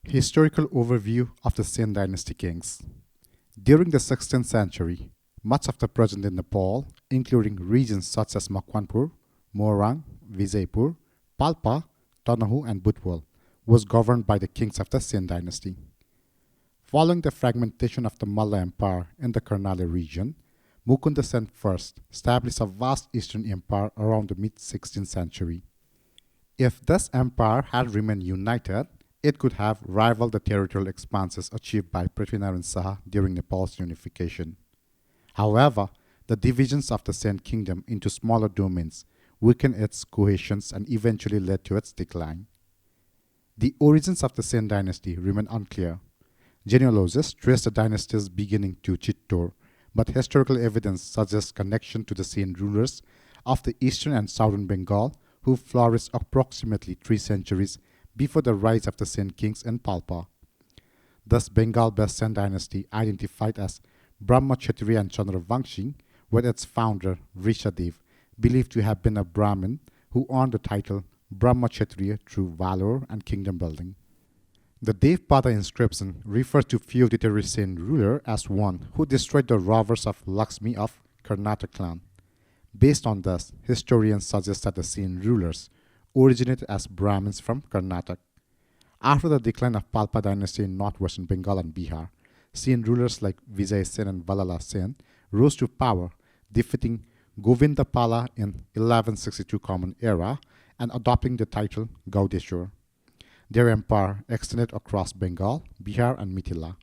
Historical overview of the Sen Dynasty Kings. During the 16th century, much of the present-day Nepal, including regions such as Makwanpur, Morang, Vijaypur, Palpa, Tanahu, and Butwal, was governed by the kings of the Sen Dynasty. Following the fragmentation of the Malla Empire in the Karnali region, Mukunda Sen I established a vast eastern empire around the mid-16th century. If this empire had remained united, it could have rivaled the territorial expanses achieved by Prithvinarayan Saha during Nepal's unification. However, the divisions of the Sen kingdom into smaller domains weakened its cohesion and eventually led to its decline. The origins of the Sen dynasty remain unclear. Genealogists trace the dynasty's beginning to Chittor, but historical evidence suggests connection to the Sen rulers of the eastern and southern Bengal who flourished approximately 3 centuries before the rise of the Sen kings in Palpa. Thus, Bengal-based Sen dynasty, identified as Brahma Kshatriya and Chandravangshi, with its founder Vrishadev, believed to have been a Brahmin who earned the title Brahma Kshatriya through valor and kingdom building. The Devpada inscription refers to feudatory Sen ruler as one who destroyed the robbers of Lakshmi of Karnataka clan. Based on this, historians suggest that the Sen rulers originated as Brahmins from Karnataka. After the decline of Palpa dynasty in northwestern Bengal and Bihar, Sen rulers like Vijay Sen and Valala Sen rose to power, defeating Govindapala in 1162 Common Era and adopting the title Gaudeshwar. Their empire extended across Bengal, Bihar, and Mithila.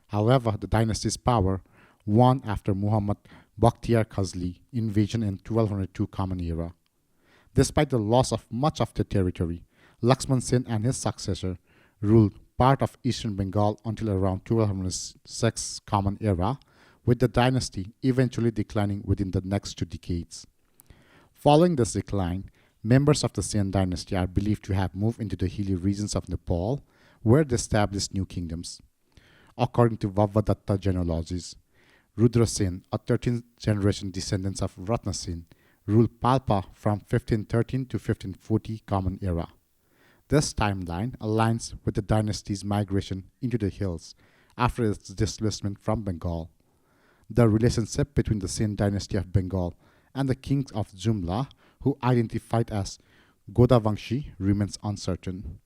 However, the dynasty's power won after Muhammad Bakhtiar Khazli invasion in 1202 Common Era. Despite the loss of much of the territory, Lakshman Sen and his successor ruled part of eastern Bengal until around 1206 Common Era, with the dynasty eventually declining within the next 2 decades. Following this decline, members of the Sen dynasty are believed to have moved into the hilly regions of Nepal, where they established new kingdoms. According to Vavadatta genealogies, Rudra Sen, a 13th generation descendant of Ratna Sen, ruled Palpa from 1513 to 1540 Common Era. This timeline aligns with the dynasty's migration into the hills after its displacement from Bengal. The relationship between the Sen dynasty of Bengal and the kings of Jumla, who identified as Godavangshi, remains uncertain.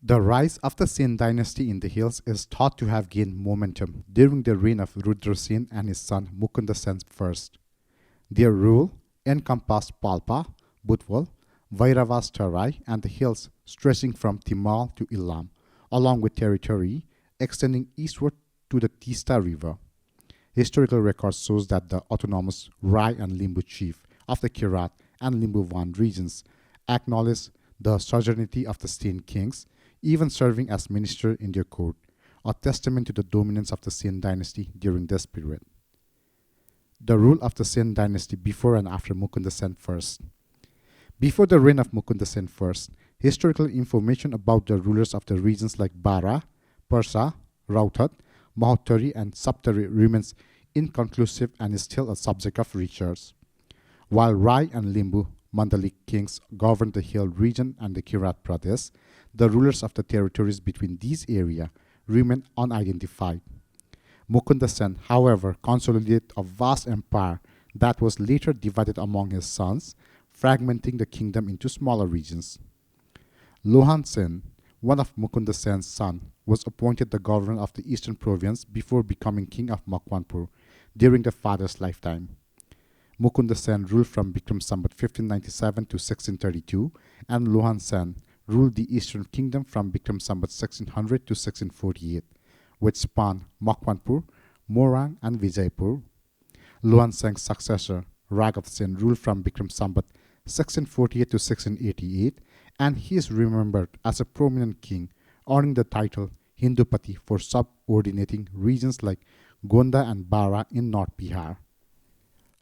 The rise of the Sen dynasty in the hills is thought to have gained momentum during the reign of Rudra Sen and his son Mukunda Sen I. Their rule encompassed Palpa, Butwal, Vairavas Tarai, and the hills stretching from Timal to Ilam, along with territory extending eastward to the Tista River. Historical records shows that the autonomous Rai and Limbu chief of the Kirat and Limbuvan regions acknowledged the sovereignty of the Sen kings, even serving as minister in their court, a testament to the dominance of the Sen dynasty during this period. The rule of the Sen dynasty before and after Mukunda Sen I. Before the reign of Mukunda Sen I, historical information about the rulers of the regions like Bara, Parsa, Rautat, Mahottari, and Saptari remains inconclusive and is still a subject of research. While Rai and Limbu Mandalik kings governed the hill region and the Kirat Pradesh, the rulers of the territories between these areas remain unidentified. Mukunda Sen, however, consolidated a vast empire that was later divided among his sons, fragmenting the kingdom into smaller regions. Lohan Sen, one of Mukunda Sen's sons, was appointed the governor of the eastern province before becoming king of Makwanpur during the father's lifetime. Mukunda Sen ruled from Bikram Sambat 1597 to 1632, and Lohan Sen ruled the eastern kingdom from Bikram Sambat 1600 to 1648, which spanned Makwanpur, Morang, and Vijaypur. Lohan Sen's successor, Raghav Sen, ruled from Bikram Sambat 1648 to 1688, and he is remembered as a prominent king, earning the title Hindupati for subordinating regions like Gonda and Bara in North Bihar.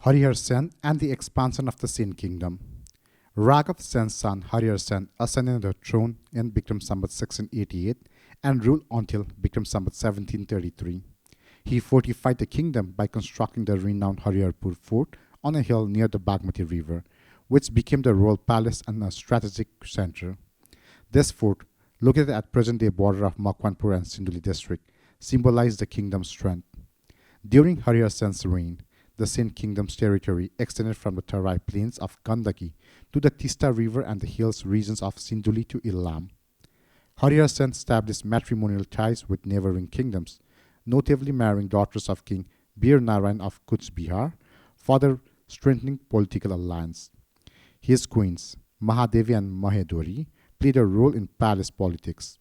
Harihar Sen and the expansion of the Sen kingdom. Raghav Sen's son Harihar Sen ascended the throne in Bikram Sambat 1688 and ruled until Bikram Sambat 1733. He fortified the kingdom by constructing the renowned Hariharpur fort on a hill near the Bagmati river, which became the royal palace and a strategic center. This fort, located at present-day border of Makwanpur and Sinduli district, symbolized the kingdom's strength. During Harihar Sen's reign, the Sen kingdom's territory extended from the Tarai plains of Gandaki to the Tista River and the hills regions of Sinduli to Illam. Harihar Sen established matrimonial ties with neighboring kingdoms, notably marrying daughters of King Bir Narayan of Kuch Bihar, further strengthening political alliance. His queens, Mahadevi and Mahedwari, played a role in palace politics.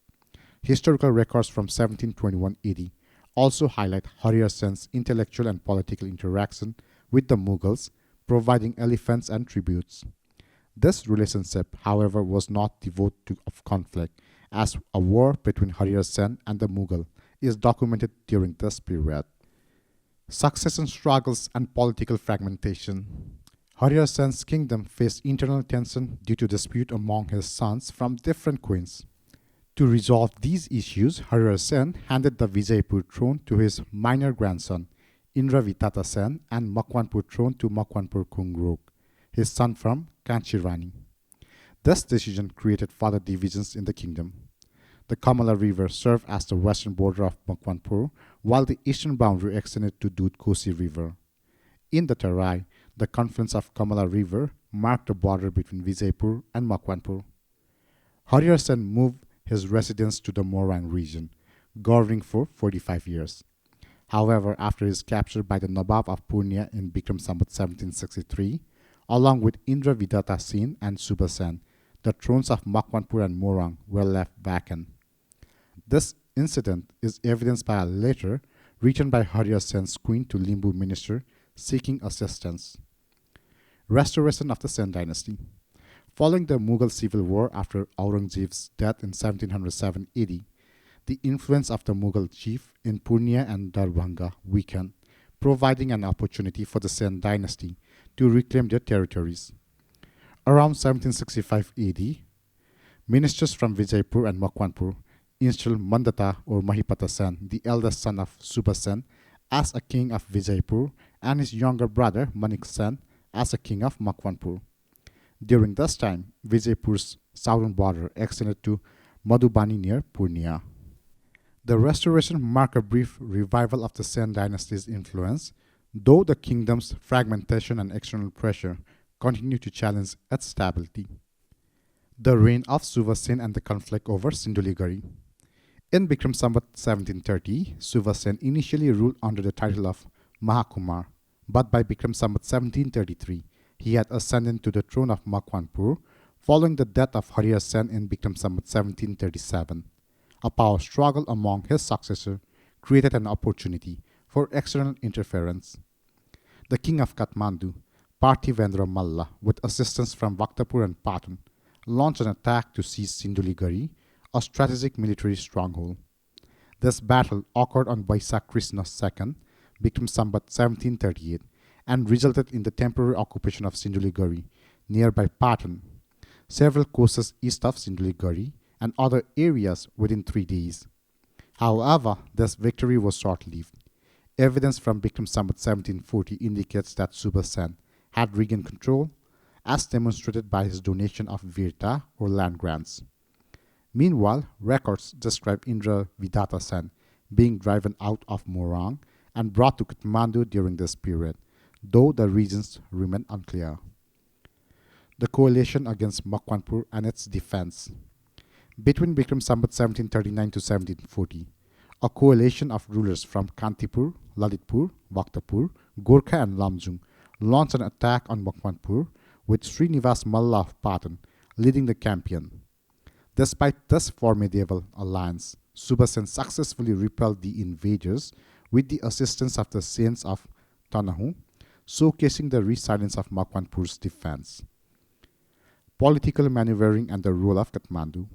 Historical records from 1721 AD also highlight Harihar Sen's intellectual and political interaction with the Mughals, providing elephants and tributes. This relationship, however, was not devoid of conflict, as a war between Harihar Sen and the Mughal is documented during this period. Succession struggles and political fragmentation. Harihar Sen's kingdom faced internal tension due to dispute among his sons from different queens. To resolve these issues, Harihar Sen handed the Vijaypur throne to his minor grandson, Indravitata Sen, and Makwanpur throne to Makwanpur Kungrok, his son from Kanchirani. This decision created further divisions in the kingdom. The Kamala River served as the western border of Makwanpur, while the eastern boundary extended to Dudh Kosi River. In the Tarai, the confluence of Kamala River marked the border between Vijaypur and Makwanpur. Harihar Sen moved his residence to the Morang region, governing for 45 years. However, after his capture by the Nawab of Purnia in Bikram Sambat 1763, along with Indra Vidata Sen and Subha Sen, the thrones of Makwanpur and Morang were left vacant. This incident is evidenced by a letter written by Harihar Sen's queen to Limbu minister seeking assistance. Restoration of the Sen dynasty. Following the Mughal civil war after Aurangzeb's death in 1707 AD, the influence of the Mughal chief in Purnia and Darbhanga weakened, providing an opportunity for the Sen dynasty to reclaim their territories. Around 1765 AD, ministers from Vijaypur and Makwanpur installed Mandata or Mahipata Sen, the eldest son of Subha Sen, as a king of Vijaypur, and his younger brother Manik Sen as a king of Makwanpur. During this time, Vijaypur's southern border extended to Madhubani near Purnia. The restoration marked a brief revival of the Sen dynasty's influence, though the kingdom's fragmentation and external pressure continued to challenge its stability. The reign of Suva Sen and the conflict over Sinduligari. In Bikram Sambat 1730, Suva Sen initially ruled under the title of Mahakumar, but by Bikram Sambat 1733, he had ascended to the throne of Makwanpur following the death of Harihar Sen in Bikram Sambat 1737. A power struggle among his successors created an opportunity for external interference. The king of Kathmandu, Parthivendra Malla, with assistance from Bhaktapur and Patan, launched an attack to seize Sinduligari, a strategic military stronghold. This battle occurred on Vaisak Krishna II, Bikram Sambat 1738, and resulted in the temporary occupation of Sinduligari, nearby Patan, several courses east of Sinduligari, and other areas within 3 days. However, this victory was short-lived. Evidence from Bikram Sambat 1740 indicates that Subha Sen had regained control, as demonstrated by his donation of virta or land grants. Meanwhile, records describe Indra Vidata Sen being driven out of Morang and brought to Kathmandu during this period, though the reasons remain unclear. The coalition against Makwanpur and its defense. Between Bikram Sambat 1739 to 1740, a coalition of rulers from Kantipur, Lalitpur, Bhaktapur, Gorkha and Lamjung launched an attack on Makwanpur, with Srinivas Malla of Patan leading the campaign. Despite this formidable alliance, Subha Sen successfully repelled the invaders with the assistance of the Sens of Tanahu, showcasing the resilience of Makwanpur's defense. Political maneuvering and the role of Kathmandu.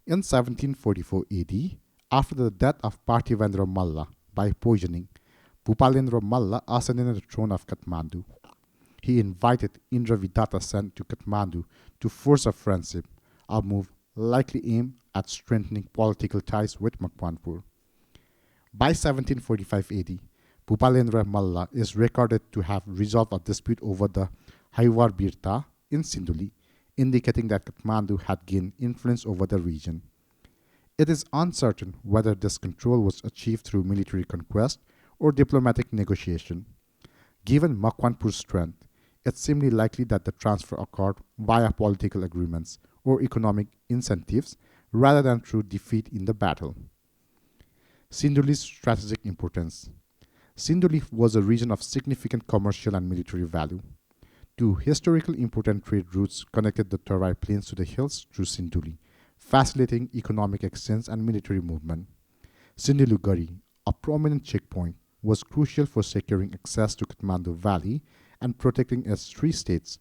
In 1744 AD, after the death of Parthivendra Malla by poisoning, Bhupalendra Malla ascended the throne of Kathmandu. He invited Indra Vidata Sen to Kathmandu to force a friendship, a move likely aimed at strengthening political ties with Makwanpur. By 1745 AD, Bhupalendra Malla is recorded to have resolved a dispute over the Haiwar Birta in Sinduli, indicating that Kathmandu had gained influence over the region. It is uncertain whether this control was achieved through military conquest or diplomatic negotiation. Given Makwanpur's strength, it seemed likely that the transfer occurred via political agreements or economic incentives rather than through defeat in the battle. Sindooli's strategic importance. Sindooli was a region of significant commercial and military value. Two historically important trade routes connected the Tarai Plains to the hills through Sindooli, facilitating economic exchange and military movement. Sinduluguri, a prominent checkpoint, was crucial for securing access to Kathmandu Valley and protecting its three states,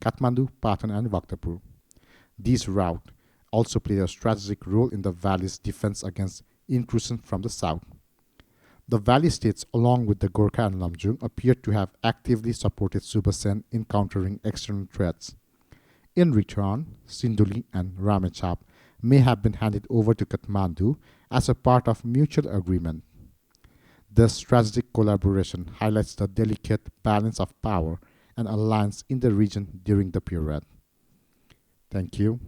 Kathmandu, Patan, and Bhaktapur. These routes also played a strategic role in the valley's defense against intrusion from the south. The valley states, along with the Gorkha and Lamjung, appeared to have actively supported Subasen in countering external threats. In return, Sindooli and Ramechhap may have been handed over to Kathmandu as a part of mutual agreement. This strategic collaboration highlights the delicate balance of power and alliance in the region during the period. Thank you.